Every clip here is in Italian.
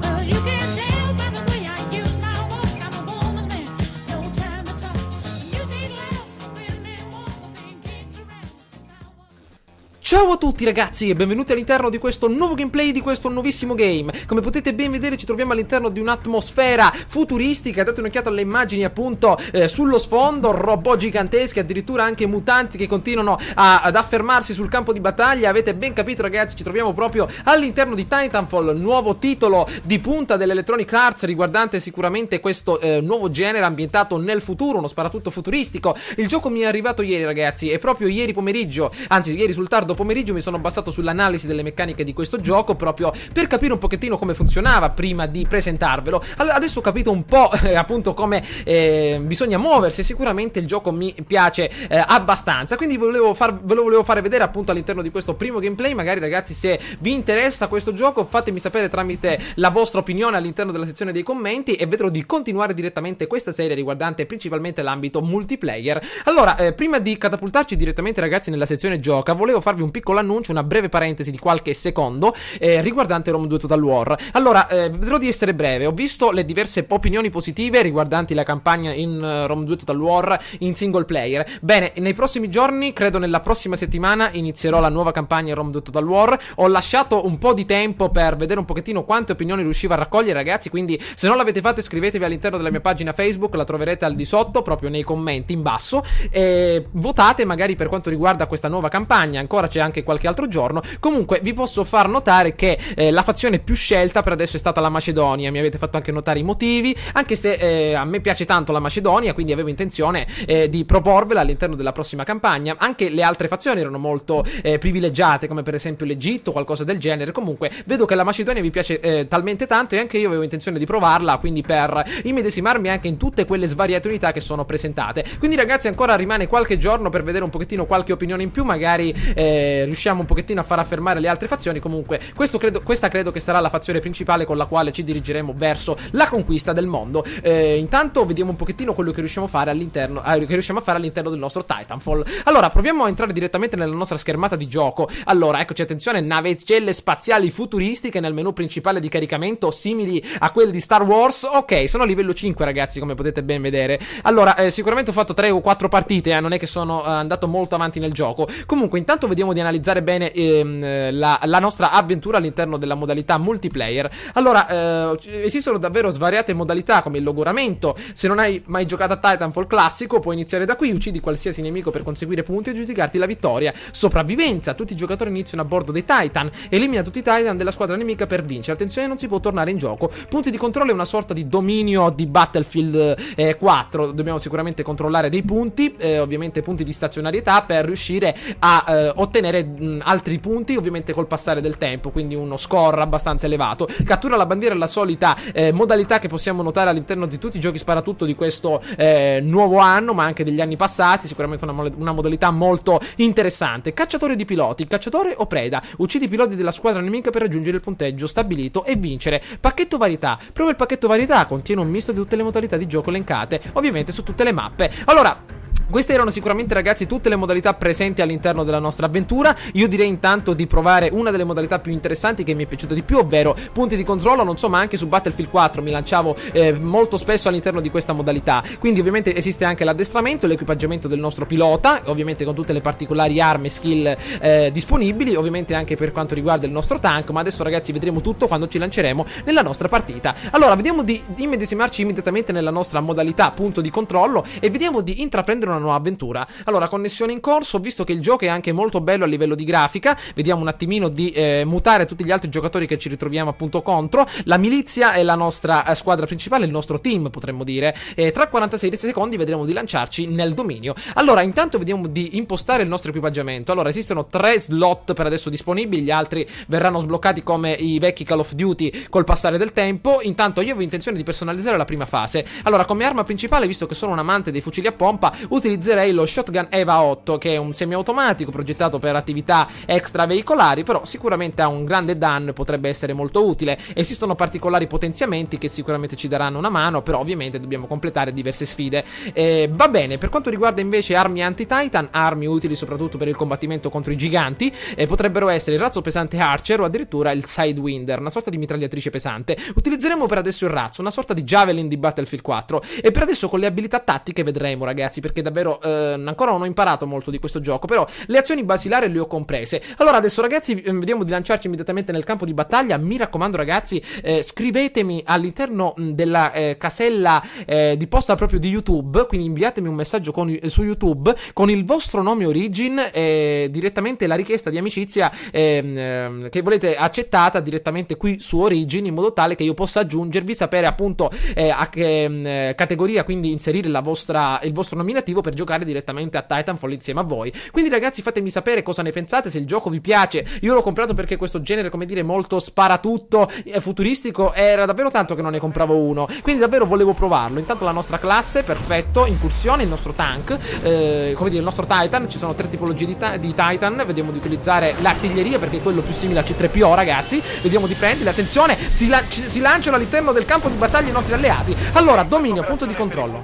Well, you can tell by the way I use my walk. I'm a woman's man, no time to talk. The music loud, women walk, being kicked around. This is how I walk. Ciao a tutti ragazzi e benvenuti all'interno di questo nuovo gameplay, di questo nuovissimo game. Come potete ben vedere ci troviamo all'interno di un'atmosfera futuristica. Date un'occhiata alle immagini appunto sullo sfondo, robot giganteschi, addirittura anche mutanti che continuano ad affermarsi sul campo di battaglia. Avete ben capito ragazzi, ci troviamo proprio all'interno di Titanfall, nuovo titolo di punta dell'Electronic Arts riguardante sicuramente questo nuovo genere ambientato nel futuro, uno sparatutto futuristico. Il gioco mi è arrivato ieri ragazzi e proprio ieri pomeriggio, anzi ieri sul tardo pomeriggio mi sono basato sull'analisi delle meccaniche di questo gioco proprio per capire un pochettino come funzionava prima di presentarvelo. Adesso ho capito un po' appunto come bisogna muoversi e sicuramente il gioco mi piace abbastanza, quindi ve lo volevo fare vedere appunto all'interno di questo primo gameplay. Magari ragazzi, se vi interessa questo gioco fatemi sapere tramite la vostra opinione all'interno della sezione dei commenti e vedrò di continuare direttamente questa serie riguardante principalmente l'ambito multiplayer. Allora, prima di catapultarci direttamente ragazzi nella sezione gioca, volevo farvi un piccolo annuncio, una breve parentesi di qualche secondo riguardante Rome 2 Total War. Allora, vedrò di essere breve. Ho visto le diverse opinioni positive riguardanti la campagna in Rome 2 Total War in single player. Bene, nei prossimi giorni, credo nella prossima settimana, inizierò la nuova campagna in Rome 2 Total War. Ho lasciato un po' di tempo per vedere un pochettino quante opinioni riuscivo a raccogliere ragazzi, quindi se non l'avete fatto iscrivetevi all'interno della mia pagina Facebook, la troverete al di sotto, proprio nei commenti in basso, e votate magari per quanto riguarda questa nuova campagna. Ancora c'è anche qualche altro giorno. Comunque vi posso far notare che la fazione più scelta per adesso è stata la Macedonia. Mi avete fatto anche notare i motivi, anche se a me piace tanto la Macedonia, quindi avevo intenzione di proporvela all'interno della prossima campagna. Anche le altre fazioni erano molto privilegiate, come per esempio l'Egitto, qualcosa del genere. Comunque vedo che la Macedonia vi piace talmente tanto e anche io avevo intenzione di provarla, quindi per immedesimarmi anche in tutte quelle svariate unità che sono presentate. Quindi ragazzi ancora rimane qualche giorno per vedere un pochettino qualche opinione in più, magari riusciamo un pochettino a far affermare le altre fazioni. Comunque questa credo che sarà la fazione principale con la quale ci dirigeremo verso la conquista del mondo. Intanto vediamo un pochettino quello che riusciamo a fare all'interno del nostro Titanfall. Allora proviamo a entrare direttamente nella nostra schermata di gioco. Allora eccoci, attenzione, navicelle spaziali futuristiche nel menu principale di caricamento simili a quelli di Star Wars. Ok, sono a livello 5 ragazzi, come potete ben vedere. Allora sicuramente ho fatto 3 o 4 partite, non è che sono andato molto avanti nel gioco. Comunque intanto vediamo di analizzare bene la nostra avventura all'interno della modalità multiplayer. Allora esistono davvero svariate modalità come il logoramento. Se non hai mai giocato a Titanfall classico puoi iniziare da qui: uccidi qualsiasi nemico per conseguire punti e aggiudicarti la vittoria. Sopravvivenza: tutti i giocatori iniziano a bordo dei Titan, elimina tutti i Titan della squadra nemica per vincere. Attenzione, non si può tornare in gioco. Punti di controllo è una sorta di dominio di Battlefield 4. Dobbiamo sicuramente controllare dei punti, ovviamente punti di stazionarietà, per riuscire a ottenere altri punti ovviamente col passare del tempo, quindi uno score abbastanza elevato. Cattura la bandiera è la solita modalità che possiamo notare all'interno di tutti i giochi sparatutto di questo nuovo anno, ma anche degli anni passati. Sicuramente una modalità molto interessante. Cacciatore di piloti: cacciatore o preda, uccidi i piloti della squadra nemica per raggiungere il punteggio stabilito e vincere. Pacchetto varietà: prova il pacchetto varietà, contiene un misto di tutte le modalità di gioco elencate ovviamente su tutte le mappe. Allora, queste erano sicuramente ragazzi tutte le modalità presenti all'interno della nostra avventura. Io direi intanto di provare una delle modalità più interessanti che mi è piaciuta di più, ovvero punti di controllo. Non so, ma anche su Battlefield 4 mi lanciavo molto spesso all'interno di questa modalità. Quindi ovviamente esiste anche l'addestramento, l'equipaggiamento del nostro pilota, ovviamente con tutte le particolari armi e skill disponibili, ovviamente anche per quanto riguarda il nostro tank. Ma adesso ragazzi vedremo tutto quando ci lanceremo nella nostra partita. Allora vediamo di immedesimarci immediatamente nella nostra modalità punto di controllo e vediamo di intraprendere una nuova avventura. Allora, connessione in corso, visto che il gioco è anche molto bello a livello di grafica, vediamo un attimino di mutare tutti gli altri giocatori che ci ritroviamo appunto contro. La milizia è la nostra squadra principale, il nostro team potremmo dire, e tra 46 secondi vedremo di lanciarci nel dominio. Allora, intanto vediamo di impostare il nostro equipaggiamento. Allora, esistono 3 slot per adesso disponibili, gli altri verranno sbloccati come i vecchi Call of Duty col passare del tempo. Intanto io avevo intenzione di personalizzare la prima fase. Allora, come arma principale, visto che sono un amante dei fucili a pompa, utilizzo utilizzerei lo Shotgun EVA 8, che è un semiautomatico progettato per attività extraveicolari, però sicuramente ha un grande danno e potrebbe essere molto utile. Esistono particolari potenziamenti che sicuramente ci daranno una mano, però ovviamente dobbiamo completare diverse sfide. Va bene, per quanto riguarda invece armi anti-Titan, armi utili soprattutto per il combattimento contro i giganti, potrebbero essere il razzo pesante Archer o addirittura il Sidewinder, una sorta di mitragliatrice pesante. Utilizzeremo per adesso il razzo, una sorta di Javelin di Battlefield 4, e per adesso con le abilità tattiche vedremo, ragazzi, perché davvero ancora non ho imparato molto di questo gioco, però le azioni basilari le ho comprese. Allora adesso, ragazzi, vediamo di lanciarci immediatamente nel campo di battaglia. Mi raccomando, ragazzi, scrivetemi all'interno della casella di posta proprio di YouTube, quindi inviatemi un messaggio su YouTube con il vostro nome origin, direttamente la richiesta di amicizia che volete accettata direttamente qui su Origin, in modo tale che io possa aggiungervi, sapere appunto a che categoria quindi inserire il vostro nominativo per giocare direttamente a Titanfall insieme a voi. Quindi, ragazzi, fatemi sapere cosa ne pensate, se il gioco vi piace. Io l'ho comprato perché questo genere, come dire, molto sparatutto e futuristico era davvero tanto che non ne compravo uno, quindi davvero volevo provarlo. Intanto la nostra classe, perfetto, incursione, il nostro tank, come dire, il nostro Titan. Ci sono 3 tipologie di Titan. Vediamo di utilizzare l'artiglieria perché è quello più simile a C3PO, ragazzi. Vediamo di prenderli, attenzione, si lanciano all'interno del campo di battaglia i nostri alleati. Allora, dominio, punto di controllo.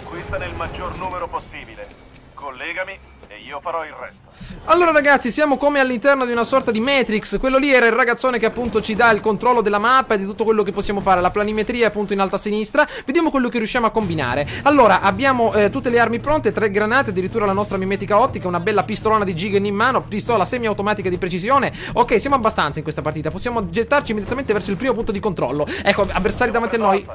Conquista nel maggior numero possibile. Collegami e io farò il resto. Allora, ragazzi, siamo come all'interno di una sorta di Matrix. Quello lì era il ragazzone che appunto ci dà il controllo della mappa e di tutto quello che possiamo fare. La planimetria è appunto in alto a sinistra. Vediamo quello che riusciamo a combinare. Allora, abbiamo tutte le armi pronte, 3 granate, addirittura la nostra mimetica ottica, una bella pistolona di Jigen in mano, pistola semiautomatica di precisione. Ok, siamo abbastanza in questa partita. Possiamo gettarci immediatamente verso il primo punto di controllo. Ecco, avversari davanti a noi.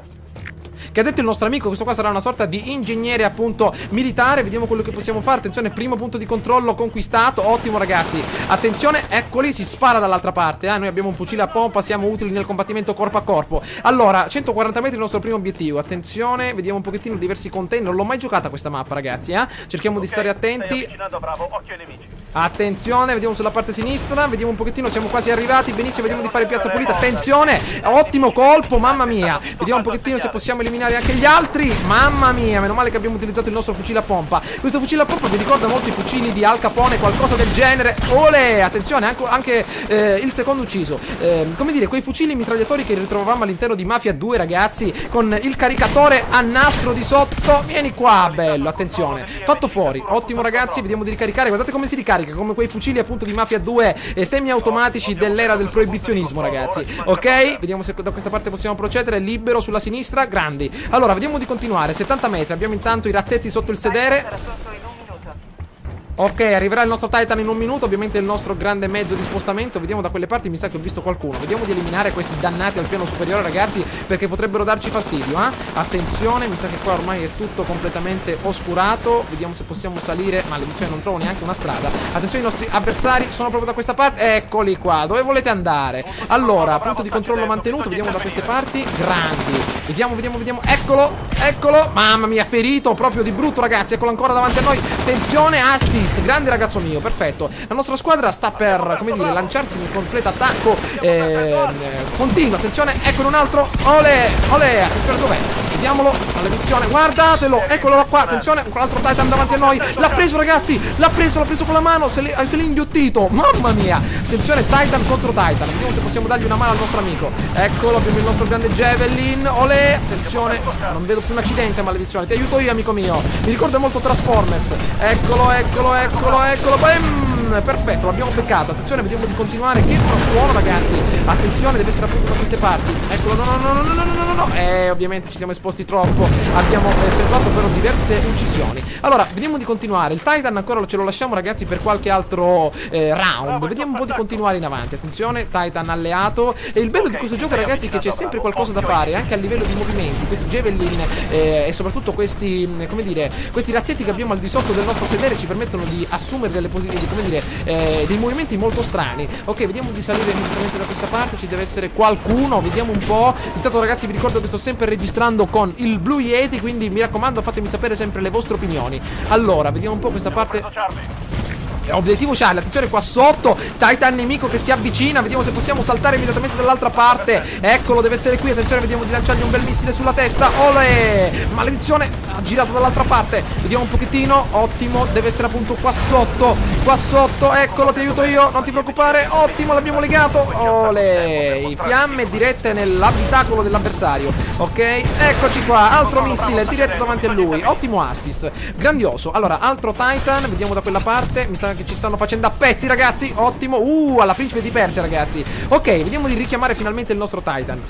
Che ha detto il nostro amico, questo qua sarà una sorta di ingegnere appunto militare. Vediamo quello che possiamo fare. Attenzione, primo punto di controllo conquistato. Ottimo, ragazzi. Attenzione, eccoli, si spara dall'altra parte. Noi abbiamo un fucile a pompa, siamo utili nel combattimento corpo a corpo. Allora, 140 metri il nostro primo obiettivo. Attenzione, vediamo un pochettino diversi container. Non l'ho mai giocata questa mappa, ragazzi, Cerchiamo di stare attenti. Bravo, occhio ai nemici. Attenzione, vediamo sulla parte sinistra. Vediamo un pochettino, siamo quasi arrivati. Benissimo, vediamo di fare piazza pulita. Attenzione, ottimo colpo, mamma mia. Vediamo un pochettino se possiamo eliminare anche gli altri. Mamma mia, meno male che abbiamo utilizzato il nostro fucile a pompa. Questo fucile a pompa mi ricorda molto i fucili di Al Capone, qualcosa del genere. Olè, attenzione, anche il secondo ucciso. Come dire, quei fucili mitragliatori che ritrovavamo all'interno di Mafia 2, ragazzi, con il caricatore a nastro di sotto. Vieni qua, bello, attenzione. Fatto fuori, ottimo, ragazzi, vediamo di ricaricare. Guardate come si ricarica, come quei fucili appunto di Mafia 2 semiautomatici dell'era del proibizionismo, ragazzi. Ok, vediamo se da questa parte possiamo procedere. Libero sulla sinistra, grandi. Allora, vediamo di continuare. 70 metri, abbiamo intanto i razzetti sotto il sedere. Ok, arriverà il nostro Titan in un minuto. Ovviamente il nostro grande mezzo di spostamento. Vediamo da quelle parti, mi sa che ho visto qualcuno. Vediamo di eliminare questi dannati al piano superiore, ragazzi, perché potrebbero darci fastidio, Attenzione, mi sa che qua ormai è tutto completamente oscurato. Vediamo se possiamo salire. Maledizione, non trovo neanche una strada. Attenzione, i nostri avversari sono proprio da questa parte. Eccoli qua, dove volete andare? Allora, punto di controllo mantenuto. Vediamo da queste parti, grandi. Vediamo. Eccolo. Mamma mia, ferito proprio di brutto, ragazzi. Eccolo ancora davanti a noi. Attenzione, assist. Grande ragazzo mio, perfetto. La nostra squadra sta per, come dire, lanciarsi in completo attacco continuo. Attenzione, eccolo un altro. Olè, attenzione, dov'è? Vediamolo, maledizione, guardatelo. Eccolo qua, attenzione, un altro Titan davanti a noi. L'ha preso, ragazzi, l'ha preso con la mano. Se l'è inghiottito, mamma mia. Attenzione, Titan contro Titan. Vediamo se possiamo dargli una mano al nostro amico. Eccolo, abbiamo il nostro grande Javelin. Olè, attenzione, non vedo più un accidente, maledizione. Ti aiuto io, amico mio. Mi ricorda molto Transformers. Eccolo. Perfetto, l'abbiamo beccato. Attenzione, vediamo di continuare. Che suono, ragazzi. Attenzione, deve essere appunto da queste parti. Eccolo, no. Ovviamente ci siamo esposti troppo. Abbiamo effettuato però diverse uccisioni. Allora, vediamo di continuare. Il Titan ancora ce lo lasciamo, ragazzi, per qualche altro round. Vediamo un po' di continuare in avanti. Attenzione, Titan alleato. E il bello di questo gioco, ragazzi, è che c'è sempre qualcosa da fare, anche a livello di movimenti. Questi Javelin e soprattutto questi, come dire, questi razzetti che abbiamo al di sotto del nostro sedere ci permettono di assumere delle posizioni, come dire, dei movimenti molto strani. Ok, vediamo di salire immediatamente da questa parte. Ci deve essere qualcuno, vediamo un po'. Intanto, ragazzi, vi ricordo che sto sempre registrando con il Blue Yeti, quindi mi raccomando, fatemi sapere sempre le vostre opinioni. Allora, vediamo un po' questa parte. Obiettivo Charlie, attenzione qua sotto. Titan nemico che si avvicina. Vediamo se possiamo saltare immediatamente dall'altra parte. Eccolo, deve essere qui. Attenzione, vediamo di lanciargli un bel missile sulla testa. Olè! Maledizione, ha girato dall'altra parte. Vediamo un pochettino. Ottimo, deve essere appunto qua sotto. Qua sotto, eccolo, ti aiuto io. Non ti preoccupare. Ottimo, l'abbiamo legato. Olè! Fiamme dirette nell'abitacolo dell'avversario. Ok, eccoci qua. Altro missile diretto davanti a lui. Ottimo assist. Grandioso. Allora, altro Titan. Vediamo da quella parte. Mi sa che ci stanno facendo a pezzi, ragazzi. Ottimo. Alla principe di Persia, ragazzi. Ok, vediamo di richiamare finalmente il nostro Titan.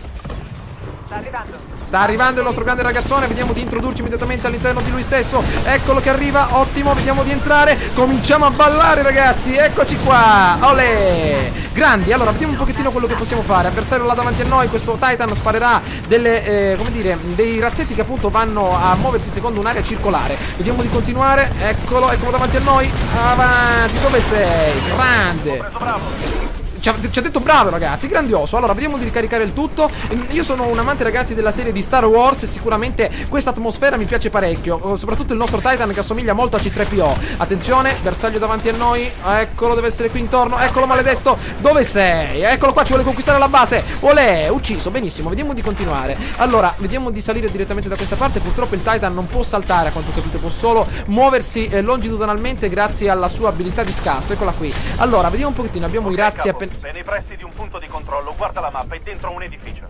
Sta arrivando il nostro grande ragazzone. Vediamo di introdurci immediatamente all'interno di lui stesso. Eccolo che arriva. Ottimo, vediamo di entrare. Cominciamo a ballare, ragazzi. Eccoci qua. Olè. Grandi. Allora, vediamo un pochettino quello che possiamo fare. Avversario là davanti a noi. Questo Titan sparerà delle, come dire, dei razzetti che appunto vanno a muoversi secondo un'area circolare. Vediamo di continuare. Eccolo, eccolo davanti a noi. Avanti. Dove sei? Grande. Ci ha detto bravo, ragazzi, grandioso. Allora, vediamo di ricaricare il tutto. Io sono un amante, ragazzi, della serie di Star Wars e sicuramente questa atmosfera mi piace parecchio. Soprattutto il nostro Titan che assomiglia molto a C3PO. Attenzione, bersaglio davanti a noi. Eccolo, deve essere qui intorno. Eccolo, maledetto. Dove sei? Eccolo qua, ci vuole conquistare la base. Olè, ucciso, benissimo, vediamo di continuare. Allora, vediamo di salire direttamente da questa parte. Purtroppo il Titan non può saltare, a quanto ho capito, può solo muoversi longitudinalmente grazie alla sua abilità di scatto. Eccola qui. Allora, vediamo un pochettino, abbiamo i razzi appena... Sei nei pressi di un punto di controllo, guarda la mappa, è dentro un edificio.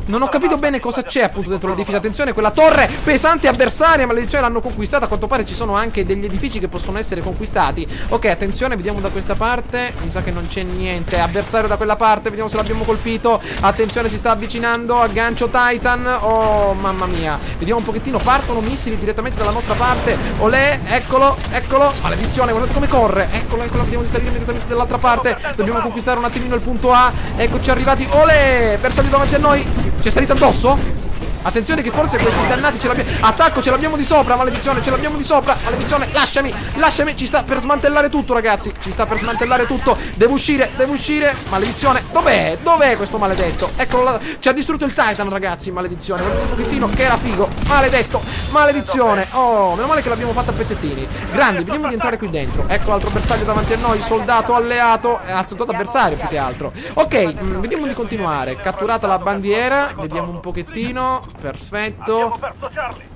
Non ho capito bene cosa c'è appunto dentro l'edificio. Attenzione, quella torre pesante avversaria. Maledizione, l'hanno conquistata. A quanto pare ci sono anche degli edifici che possono essere conquistati. Ok, attenzione, vediamo da questa parte. Mi sa che non c'è niente. Avversario da quella parte, vediamo se l'abbiamo colpito. Attenzione, si sta avvicinando. Aggancio Titan. Oh, mamma mia. Vediamo un pochettino. Partono missili direttamente dalla nostra parte. Olè, eccolo, eccolo. Maledizione, guardate come corre. Eccolo, eccolo, vediamo di salire immediatamente dall'altra parte. Dobbiamo conquistare un attimino il punto A. Eccoci arrivati. Olè, bersaglio davanti a noi. C'è salita addosso? Attenzione che forse questi dannati ce l'abbiamo. Attacco, ce l'abbiamo di sopra, maledizione, ce l'abbiamo di sopra. Maledizione, lasciami, lasciami. Ci sta per smantellare tutto, ragazzi. Ci sta per smantellare tutto. Devo uscire, devo uscire. Maledizione, dov'è? Dov'è questo maledetto? Eccolo là. Ci ha distrutto il Titan, ragazzi, maledizione. Guardate un pochettino che era figo. Maledetto, maledizione. Oh, meno male che l'abbiamo fatta a pezzettini. Grandi, vediamo di entrare qui dentro. Ecco l'altro bersaglio davanti a noi. Soldato alleato. Soldato avversario più che altro. Ok, vediamo di continuare. Catturata la bandiera. Vediamo un pochettino. Perfetto. Abbiamo perso Charlie.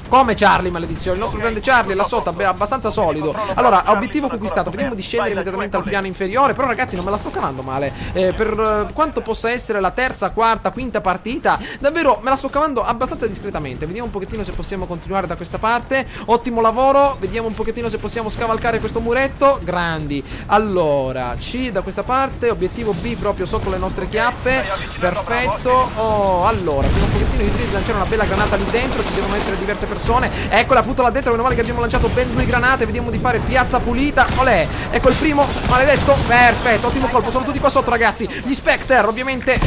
Come Charlie, maledizione, il nostro grande Charlie là sotto è abbastanza solido. Allora, obiettivo conquistato. Vediamo di scendere immediatamente al piano inferiore. Però ragazzi non me la sto cavando male. Per quanto possa essere la terza, quarta, quinta partita, davvero me la sto cavando abbastanza discretamente. Vediamo un pochettino se possiamo continuare da questa parte. Ottimo lavoro. Vediamo un pochettino se possiamo scavalcare questo muretto. Grandi. Allora, C da questa parte. Obiettivo B proprio sotto le nostre chiappe. Perfetto. Oh, allora, vediamo un pochettino di lanciare una bella granata lì dentro. Ci devono essere diverse persone. Eccola appunto là dentro. Meno male che abbiamo lanciato ben 2 granate. Vediamo di fare piazza pulita. Olè. Ecco il primo. Maledetto. Perfetto. Ottimo colpo. Sono tutti qua sotto, ragazzi. Gli Spectre, ovviamente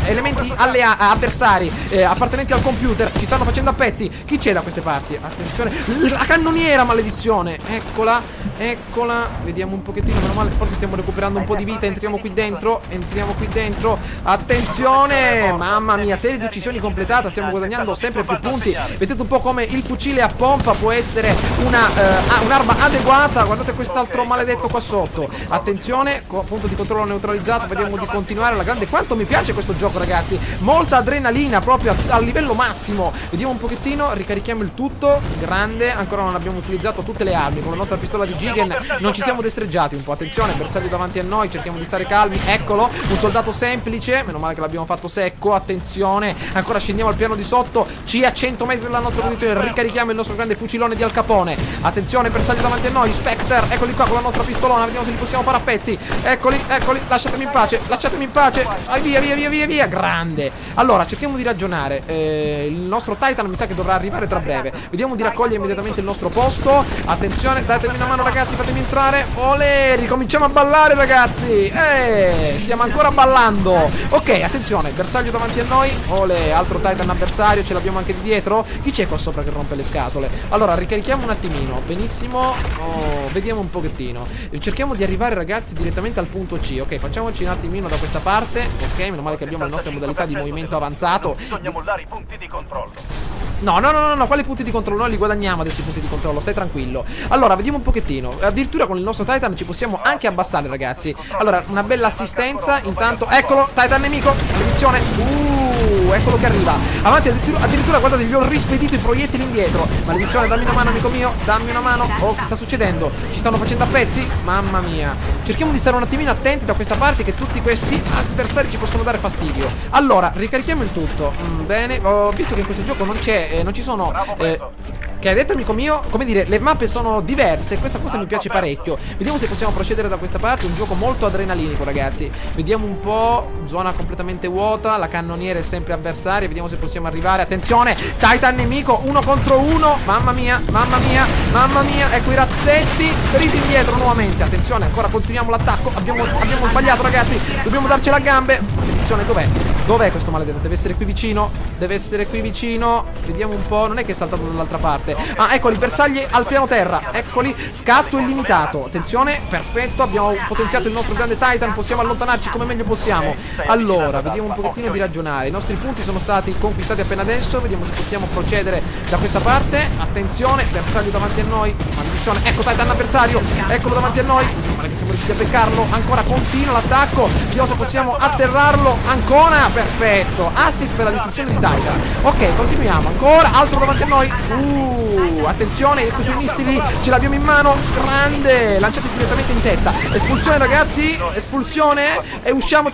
elementi avversari appartenenti al computer. Ci stanno facendo a pezzi. Chi c'è da queste parti? Attenzione. La cannoniera, maledizione. Eccola. Eccola. Vediamo un pochettino. Meno male. Forse stiamo recuperando un po' di vita. Entriamo qui dentro. Entriamo qui dentro. Attenzione. Mamma mia. Serie di uccisioni completata. Stiamo guadagnando sempre più punti. Vedete un po' come il fucile a pompa può essere un'arma adeguata. Guardate quest'altro maledetto qua sotto. Attenzione, punto di controllo neutralizzato. Vediamo di continuare alla grande. Quanto mi piace questo gioco, ragazzi. Molta adrenalina proprio a livello massimo. Vediamo un pochettino, ricarichiamo il tutto. Grande, ancora non abbiamo utilizzato tutte le armi. Con la nostra pistola di Jigen non ci siamo destreggiati un po'. Attenzione, bersaglio davanti a noi. Cerchiamo di stare calmi. Eccolo, un soldato semplice. Meno male che l'abbiamo fatto secco. Attenzione, ancora scendiamo al piano di sotto. C a 100 metri dalla nostra posizione. Ricarichiamo il nostro grande fucilone di Al Capone. Attenzione, bersaglio davanti a noi. Spectre, eccoli qua con la nostra pistolona. Vediamo se li possiamo fare a pezzi. Eccoli, eccoli. Lasciatemi in pace, lasciatemi in pace. Via, via, via, via, via. Grande. Allora, cerchiamo di ragionare. Il nostro Titan mi sa che dovrà arrivare tra breve. Vediamo di raccogliere immediatamente il nostro posto. Attenzione, datemi una mano, ragazzi. Fatemi entrare. Olè, ricominciamo a ballare, ragazzi. Stiamo ancora ballando. Ok, attenzione, bersaglio davanti a noi. Olè, altro Titan avversario. Ce l'abbiamo anche di dietro. Chi c'è qua sopra che rompe le scatole? Allora, ricarichiamo un attimino. Benissimo. Oh, vediamo un pochettino. Cerchiamo di arrivare, ragazzi, direttamente al punto C. Ok, facciamoci un attimino da questa parte. Ok, meno male che abbiamo le nostre modalità di movimento avanzato. Bisogna mollare i punti di controllo. No, quali punti di controllo? Noi li guadagniamo adesso i punti di controllo, stai tranquillo. Allora, vediamo un pochettino. Addirittura con il nostro Titan ci possiamo anche abbassare, ragazzi. Allora, una bella assistenza. Intanto, eccolo, Titan nemico. Maledizione. Eccolo che arriva. Avanti, addirittura guardate, gli ho rispedito i proiettili indietro. Maledizione, dammi una mano, amico mio. Dammi una mano. Oh, che sta succedendo? Ci stanno facendo a pezzi? Mamma mia. Cerchiamo di stare un attimino attenti da questa parte, che tutti questi avversari ci possono dare fastidio. Allora, ricarichiamo il tutto. Bene, ho visto che in questo gioco non ci sono che hai detto, amico mio? Come dire, le mappe sono diverse. Questa cosa mi piace parecchio. Vediamo se possiamo procedere da questa parte. Un gioco molto adrenalinico, ragazzi. Vediamo un po'. Zona completamente vuota. La cannoniera è sempre avversaria. Vediamo se possiamo arrivare. Attenzione, Titan nemico, 1 contro 1. Mamma mia, mamma mia, mamma mia. Ecco i razzetti. Speriti indietro nuovamente. Attenzione, ancora continuiamo l'attacco. Abbiamo sbagliato, ragazzi. Dobbiamo darcela a gambe. Attenzione, dov'è? Dov'è questo maledetto? Deve essere qui vicino. Deve essere qui vicino. Vediamo un po'. Non è che è saltato dall'altra parte. Ah, eccoli, bersagli al piano terra. Eccoli, scatto illimitato. Attenzione, perfetto. Abbiamo potenziato il nostro grande Titan. Possiamo allontanarci come meglio possiamo. Allora, vediamo un pochettino di ragionare. I nostri punti sono stati conquistati appena adesso. Vediamo se possiamo procedere da questa parte. Attenzione, bersaglio davanti a noi. Maledizione, ecco Titan avversario. Eccolo davanti a noi. Guarda che siamo riusciti a beccarlo. Ancora continua l'attacco. Vediamo se possiamo atterrarlo. Ancora, perfetto. Assist per la distruzione di Titan. Ok, continuiamo. Ancora, altro davanti a noi. Attenzione, sui missili ce l'abbiamo in mano. Grande, lanciati direttamente in testa. Espulsione, ragazzi, espulsione. E usciamo.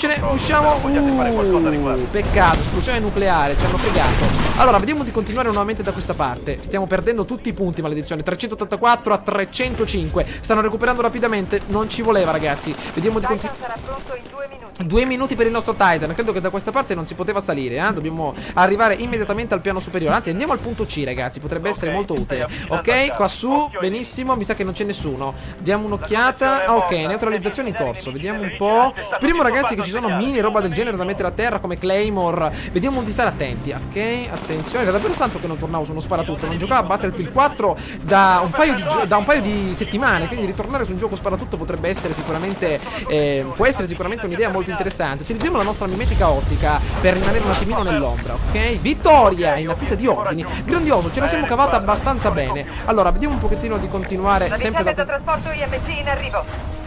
Peccato, espulsione nucleare, ci hanno fregato. Allora, vediamo di continuare nuovamente da questa parte. Stiamo perdendo tutti i punti, maledizione. 384 a 305. Stanno recuperando rapidamente. Non ci voleva, ragazzi. Vediamo di continuare. Sarà pronto in 2 minuti. 2 minuti per il nostro Titan. Credo che da questa parte non si poteva salire, Dobbiamo arrivare immediatamente al piano superiore. Anzi, andiamo al punto C, ragazzi. Potrebbe essere molto utile. Ok, qua su, benissimo. Mi sa che non c'è nessuno. Diamo un'occhiata. Ok, neutralizzazione in corso. Vediamo un po'. Speriamo, ragazzi, che ci sono mini e roba del genere da mettere a terra come Claymore. Vediamo di stare attenti. Ok, attenzione. Era davvero tanto che non tornavo su uno sparatutto. Non giocavo a Battlefield 4 da un paio di settimane. Quindi ritornare su un gioco sparatutto potrebbe essere sicuramente può essere sicuramente un'idea molto interessante. Utilizziamo la nostra mimetica ottica per rimanere un attimino nell'ombra. Ok, vittoria in attesa di ordini. Grandioso, ce la siamo cavata abbastanza bene. Allora, vediamo un pochettino di continuare La sempre missione da da trasporto IMG in arrivo.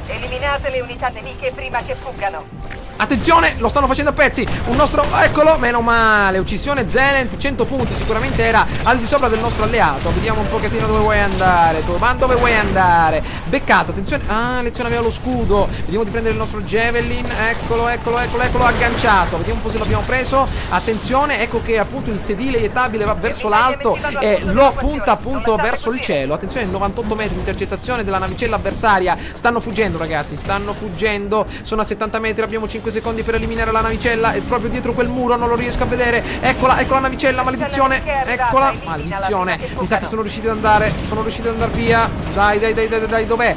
Eliminate le unità nemiche prima che fuggano. Attenzione, lo stanno facendo a pezzi. Un nostro, eccolo, meno male. Uccisione Zenith, 100 punti. Sicuramente era al di sopra del nostro alleato. Vediamo un pochettino dove vuoi andare tu. Ma dove vuoi andare? Beccato, attenzione. Ah, lezione aveva lo scudo. Vediamo di prendere il nostro Javelin. Eccolo, agganciato. Vediamo un po' se l'abbiamo preso. Attenzione, ecco che appunto il sedile ietabile va verso l'alto e lo punta appunto verso il cielo. Attenzione, 98 metri di intercettazione della navicella avversaria. Stanno fuggendo, ragazzi, stanno fuggendo. Sono a 70 metri, abbiamo 5 secondi per eliminare la navicella. È proprio dietro quel muro, non lo riesco a vedere. Eccola, ecco la navicella, maledizione. Eccola, maledizione. Mi sa che sono riusciti ad andare. Sono riusciti ad andare via. Dai, dov'è?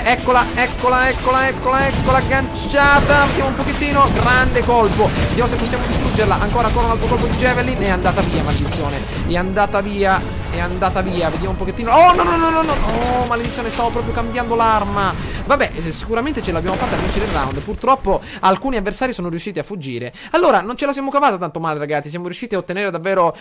Eccola, agganciata. Vediamo un pochettino. Grande colpo. Vediamo se possiamo distruggerla. Ancora un altro colpo di Javelin. È andata via, maledizione. È andata via. Vediamo un pochettino. Oh, no. Oh, maledizione, stavo proprio cambiando l'arma. Vabbè, sicuramente ce l'abbiamo fatta a vincere il round. Purtroppo alcuni avversari sono riusciti a fuggire. Allora, non ce la siamo cavata tanto male, ragazzi. Siamo riusciti a ottenere davvero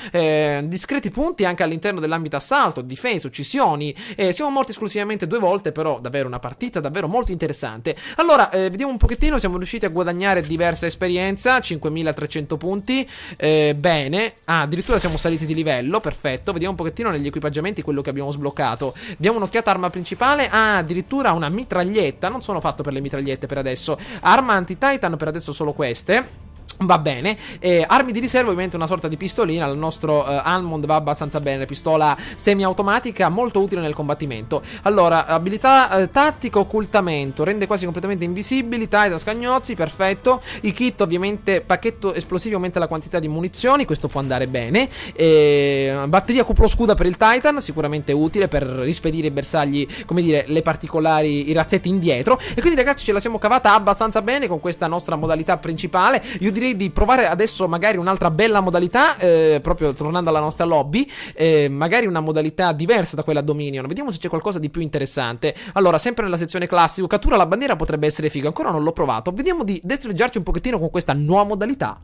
discreti punti anche all'interno dell'ambito assalto, difesa, uccisioni. Siamo morti esclusivamente 2 volte, però davvero una partita davvero molto interessante. Allora, vediamo un pochettino. Siamo riusciti a guadagnare diversa esperienza, 5300 punti. Bene. Ah, addirittura siamo saliti di livello, perfetto. Vediamo un pochettino negli equipaggiamenti quello che abbiamo sbloccato. Diamo un'occhiata arma principale. Ah, addirittura una mitraglietta. Non sono fatto per le mitragliette per adesso. Arma anti-Titan per adesso solo queste. Va bene, armi di riserva ovviamente una sorta di pistolina. Il nostro Almond va abbastanza bene, pistola semiautomatica molto utile nel combattimento. Allora, abilità tattica, occultamento, rende quasi completamente invisibili, Titan scagnozzi, perfetto. I kit ovviamente, pacchetto esplosivi aumenta la quantità di munizioni, questo può andare bene. Batteria cuplo scuda per il Titan, sicuramente utile per rispedire i bersagli, come dire, le particolari, i razzetti indietro. E quindi ragazzi ce la siamo cavata abbastanza bene con questa nostra modalità principale. Io direi di provare adesso magari un'altra bella modalità, proprio tornando alla nostra lobby, magari una modalità diversa da quella Dominion. Vediamo se c'è qualcosa di più interessante. Allora, sempre nella sezione classico, cattura la bandiera potrebbe essere figo, ancora non l'ho provato. Vediamo di destreggiarci un pochettino con questa nuova modalità.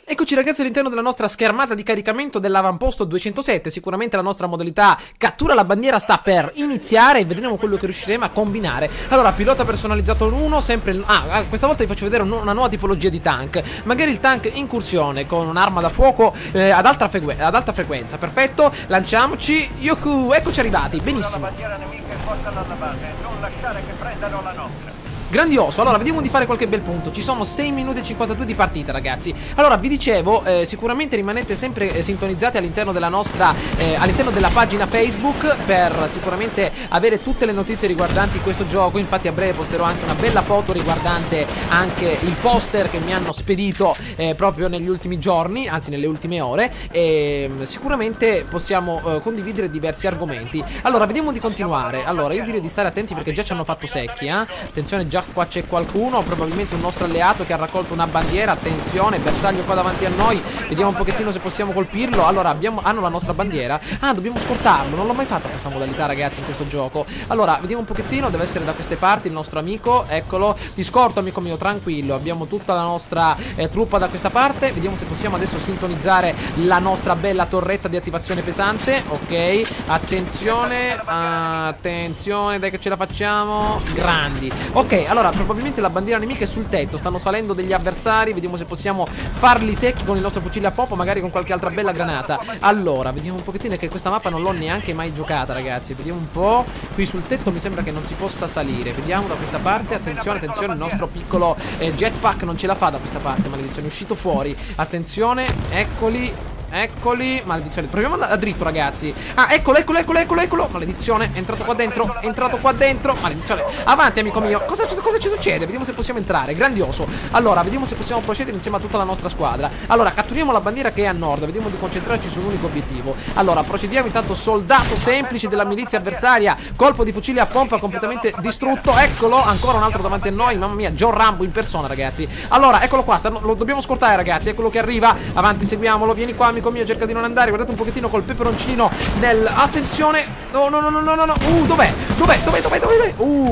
Eccoci ragazzi all'interno della nostra schermata di caricamento dell'avamposto 207. Sicuramente la nostra modalità cattura la bandiera sta per iniziare e vedremo quello che riusciremo a combinare. Allora, pilota personalizzato 1, sempre... questa volta vi faccio vedere una nuova tipologia di tank. Magari il tank incursione con un'arma da fuoco ad alta frequenza. Perfetto, lanciamoci. Yuhu, eccoci arrivati, benissimo. La bandiera nemica e portala alla base, non lasciare che prendano la nostra. Grandioso, allora vediamo di fare qualche bel punto. Ci sono 6 minuti e 52 di partita ragazzi. Allora vi dicevo, sicuramente rimanete sempre sintonizzati all'interno della nostra all'interno della pagina Facebook per sicuramente avere tutte le notizie riguardanti questo gioco. Infatti a breve posterò anche una bella foto riguardante anche il poster che mi hanno spedito proprio negli ultimi giorni, anzi nelle ultime ore. E sicuramente possiamo condividere diversi argomenti. Allora vediamo di continuare. Allora io direi di stare attenti perché già ci hanno fatto secchi, attenzione, già qua c'è qualcuno, probabilmente un nostro alleato che ha raccolto una bandiera. Attenzione, bersaglio qua davanti a noi. Vediamo un pochettino se possiamo colpirlo. Allora hanno la nostra bandiera. Dobbiamo scortarlo, non l'ho mai fatta questa modalità ragazzi in questo gioco. Allora vediamo un pochettino, deve essere da queste parti il nostro amico. Eccolo, ti scorto amico mio, tranquillo. Abbiamo tutta la nostra truppa da questa parte. Vediamo se possiamo adesso sintonizzare la nostra bella torretta di attivazione pesante. Ok, attenzione, attenzione, dai che ce la facciamo. Grandi. Ok, allora probabilmente la bandiera nemica è sul tetto. Stanno salendo degli avversari. Vediamo se possiamo farli secchi con il nostro fucile a pompa, magari con qualche altra bella granata. Allora, vediamo un pochettino, che questa mappa non l'ho neanche mai giocata ragazzi. Vediamo un po'. Qui sul tetto mi sembra che non si possa salire. Vediamo da questa parte. Attenzione, attenzione, il nostro piccolo jetpack non ce la fa da questa parte. Maledizione, è uscito fuori. Attenzione, eccoli. Eccoli, maledizione. Proviamo a dritto ragazzi. Eccolo, eccolo, eccolo, eccolo, eccolo. Maledizione, è entrato qua dentro. È entrato qua dentro. Maledizione. Avanti amico mio. Cosa ci succede? Vediamo se possiamo entrare. Grandioso. Allora, vediamo se possiamo procedere insieme a tutta la nostra squadra. Allora, catturiamo la bandiera che è a nord. Vediamo di concentrarci su un unico obiettivo. Allora, procediamo intanto. Soldato semplice della milizia avversaria. Colpo di fucile a pompa completamente distrutto. Eccolo, ancora un altro davanti a noi. Mamma mia, John Rambo in persona ragazzi. Allora, eccolo qua. Lo dobbiamo scortare ragazzi. Eccolo che arriva. Avanti, seguiamolo. Vieni qua amico mio, cerca di non andare. Guardate un pochettino col peperoncino nel... Attenzione. No, no, no, no, no, no. Dov'è?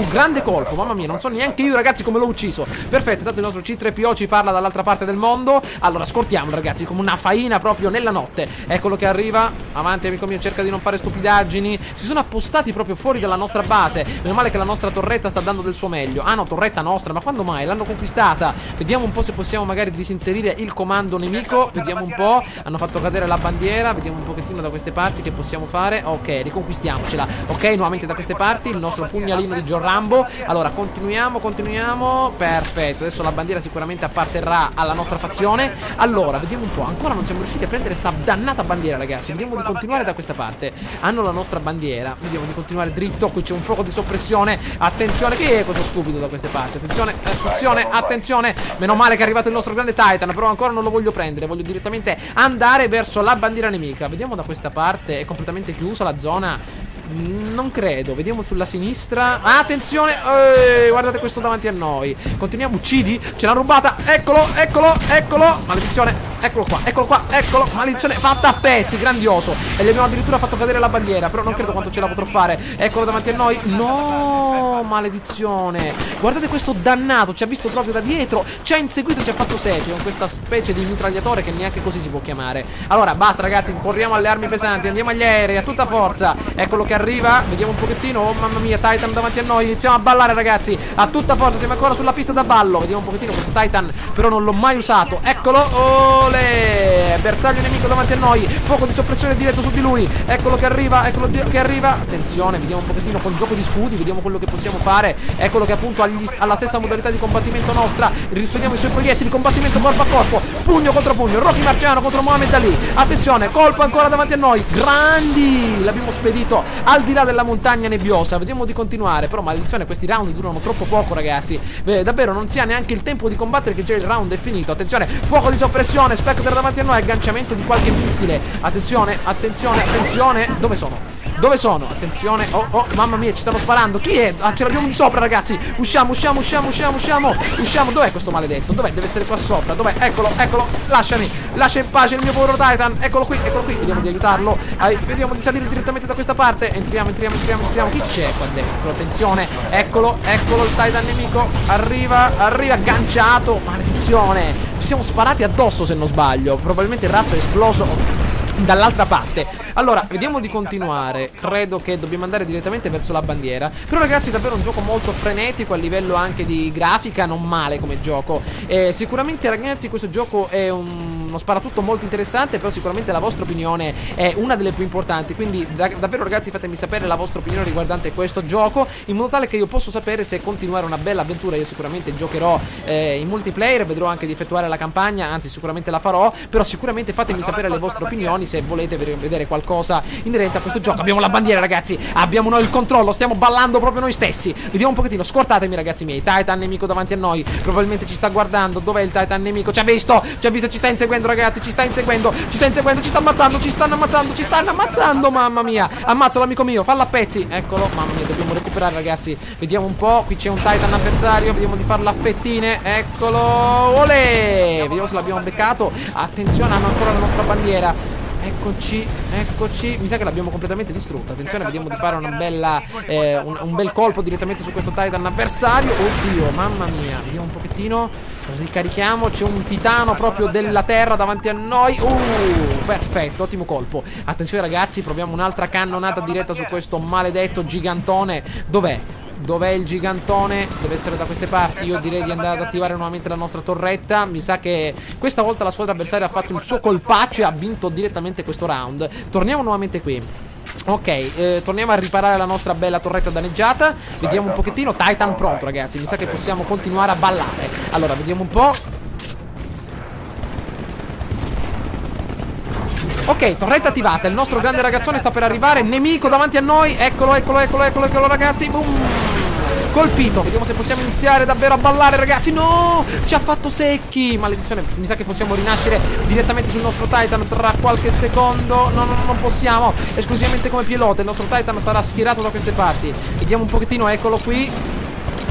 Grande colpo. Mamma mia, non so neanche io ragazzi come l'ho ucciso. Perfetto, tanto il nostro C3PO ci parla dall'altra parte del mondo. Allora, scortiamolo ragazzi, come una faina proprio nella notte. Eccolo che arriva. Avanti amico mio, cerca di non fare stupidaggini. Si sono appostati proprio fuori dalla nostra base. Meno male che la nostra torretta sta dando del suo meglio. No, torretta nostra, ma quando mai? L'hanno conquistata. Vediamo un po' se possiamo magari disinserire il comando nemico. Vediamo un po'. Hanno fatto cadere la bandiera. Vediamo un pochettino da queste parti che possiamo fare. Ok, riconquistiamocela. Ok, nuovamente da queste parti il nostro pugnalino di John Rambo. Allora, continuiamo. Perfetto, adesso la bandiera sicuramente apparterrà alla nostra fazione. Allora, vediamo un po'. Ancora non siamo riusciti a prendere sta dannata bandiera ragazzi. Vediamo di continuare da questa parte. Hanno la nostra bandiera. Vediamo di continuare dritto. Qui c'è un fuoco di soppressione. Attenzione, che è questo stupido da queste parti? Attenzione, attenzione, attenzione. Meno male che è arrivato il nostro grande Titan. Però ancora non lo voglio prendere. Voglio direttamente andare verso la bandiera nemica. Vediamo da questa parte. È completamente chiusa la zona. Non credo, vediamo sulla sinistra. Attenzione, guardate questo davanti a noi. Continuiamo, uccidi, ce l'ha rubata. Eccolo, eccolo, eccolo. Maledizione, eccolo qua, eccolo. Maledizione, fatta a pezzi, grandioso. E gli abbiamo addirittura fatto cadere la bandiera. Però non credo quanto ce la potrò fare. Eccolo davanti a noi. No, maledizione. Guardate questo dannato, ci ha visto proprio da dietro. Ci ha inseguito, ci ha fatto secchio con questa specie di mitragliatore che neanche così si può chiamare. Allora, basta ragazzi, corriamo alle armi pesanti. Andiamo agli aerei a tutta forza. Eccolo che arriva, vediamo un pochettino. Oh mamma mia, Titan davanti a noi. Iniziamo a ballare ragazzi, a tutta forza, siamo ancora sulla pista da ballo. Vediamo un pochettino questo Titan, però non l'ho mai usato. Eccolo, olè. Bersaglio nemico davanti a noi. Fuoco di soppressione diretto su di lui. Eccolo che arriva, eccolo che arriva. Attenzione, vediamo un pochettino con gioco di scudi. Vediamo quello che possiamo fare. Eccolo che appunto alla stessa modalità di combattimento nostra. Rispediamo i suoi proiettili, combattimento corpo a corpo. Pugno contro pugno, Rocky Marciano contro Muhammad Ali. Attenzione, colpo ancora davanti a noi. Grandi, l'abbiamo spedito al di là della montagna nebbiosa. Vediamo di continuare. Però maledizione, questi round durano troppo poco ragazzi. Davvero non si ha neanche il tempo di combattere, che già il round è finito. Attenzione, fuoco di soppressione, Spectre davanti a noi, agganciamento di qualche missile. Attenzione, attenzione, attenzione. Dove sono? Dove sono? Attenzione. Oh, oh, mamma mia, ci stanno sparando. Chi è? Ah, ce l'abbiamo di sopra, ragazzi. Usciamo. Dov'è questo maledetto? Dov'è? Deve essere qua sopra. Dov'è? Eccolo. Lasciami. Lascia in pace il mio povero Titan. Eccolo qui. Vediamo di aiutarlo. Vediamo di salire direttamente da questa parte. Entriamo. Chi c'è qua dentro? Attenzione. Eccolo il Titan nemico. Arriva. Agganciato. Maledizione. Ci siamo sparati addosso, se non sbaglio. Probabilmente il razzo è esploso dall'altra parte. Allora, vediamo di continuare. Credo che dobbiamo andare direttamente verso la bandiera. Però ragazzi, è davvero un gioco molto frenetico a livello anche di grafica. Non male come gioco. Sicuramente ragazzi, questo gioco è uno sparatutto molto interessante. Però sicuramente la vostra opinione è una delle più importanti. Quindi davvero ragazzi, fatemi sapere la vostra opinione riguardante questo gioco, in modo tale che io posso sapere se continuare una bella avventura. Io sicuramente giocherò in multiplayer. Vedrò anche di effettuare la campagna. Anzi, sicuramente la farò. Però sicuramente fatemi sapere le vostre opinioni se volete vedere qualcosa inerente a questo gioco. Abbiamo la bandiera ragazzi. Abbiamo noi il controllo. Stiamo ballando proprio noi stessi. Vediamo un pochettino. Scortatemi ragazzi miei. Titan nemico davanti a noi. Probabilmente ci sta guardando. Dov'è il Titan nemico? Ci ha visto. Ci sta inseguendo ragazzi. Ci sta inseguendo. Ci stanno ammazzando. Mamma mia. Ammazzo l'amico mio. Falla a pezzi. Eccolo. Mamma mia. Dobbiamo recuperare ragazzi. Vediamo un po'. Qui c'è un Titan avversario. Vediamo di farlo a fettine. Eccolo. Olè. Vediamo se l'abbiamo beccato. Attenzione, hanno ancora la nostra bandiera. Eccoci. Mi sa che l'abbiamo completamente distrutta. Attenzione, vediamo di fare una bella un bel colpo direttamente su questo Titan avversario. Oddio, mamma mia. Vediamo un pochettino. Ricarichiamo. C'è un titano proprio della terra davanti a noi. Perfetto, ottimo colpo. Attenzione ragazzi, proviamo un'altra cannonata diretta su questo maledetto gigantone. Dov'è il gigantone? Deve essere da queste parti. Io direi di andare ad attivare nuovamente la nostra torretta. Mi sa che questa volta la squadra avversaria ha fatto il suo colpaccio e ha vinto direttamente questo round. Torniamo nuovamente qui. Ok, torniamo a riparare la nostra bella torretta danneggiata. Vediamo un pochettino. Titan pronto ragazzi. Mi sa che possiamo continuare a ballare. Allora, vediamo un po'. Ok, torretta attivata. Il nostro grande ragazzone sta per arrivare. Nemico davanti a noi. Eccolo ragazzi. Boom. Colpito. Vediamo se possiamo iniziare davvero a ballare ragazzi. No, ci ha fatto secchi. Maledizione. Mi sa che possiamo rinascere direttamente sul nostro Titan tra qualche secondo. No, non possiamo. Esclusivamente come pilota. Il nostro Titan sarà schierato da queste parti. Vediamo un pochettino. Eccolo qui.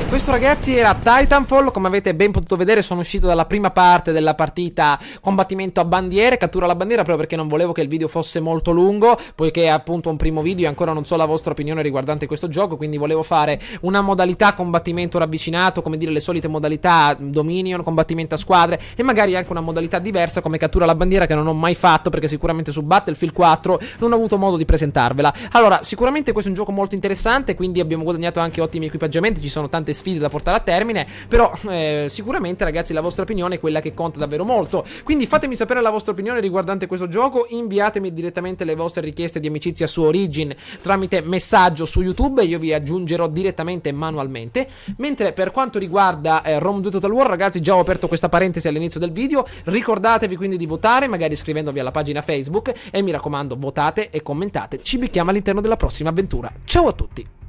Questo ragazzi era Titanfall. Come avete ben potuto vedere, sono uscito dalla prima parte della partita combattimento a bandiere, cattura alla bandiera, proprio perché non volevo che il video fosse molto lungo, poiché è appunto un primo video e ancora non so la vostra opinione riguardante questo gioco, quindi volevo fare una modalità combattimento ravvicinato, come dire le solite modalità Dominion, combattimento a squadre, e magari anche una modalità diversa come cattura alla bandiera, che non ho mai fatto perché sicuramente su Battlefield 4 non ho avuto modo di presentarvela. Allora, sicuramente questo è un gioco molto interessante, quindi abbiamo guadagnato anche ottimi equipaggiamenti, ci sono tante sfide da portare a termine, però sicuramente ragazzi la vostra opinione è quella che conta davvero molto, quindi fatemi sapere la vostra opinione riguardante questo gioco, inviatemi direttamente le vostre richieste di amicizia su Origin tramite messaggio su YouTube e io vi aggiungerò direttamente manualmente. Mentre per quanto riguarda Rome 2 Total War ragazzi, già ho aperto questa parentesi all'inizio del video, ricordatevi quindi di votare, magari iscrivendovi alla pagina Facebook, e mi raccomando votate e commentate. Ci becchiamo all'interno della prossima avventura. Ciao a tutti.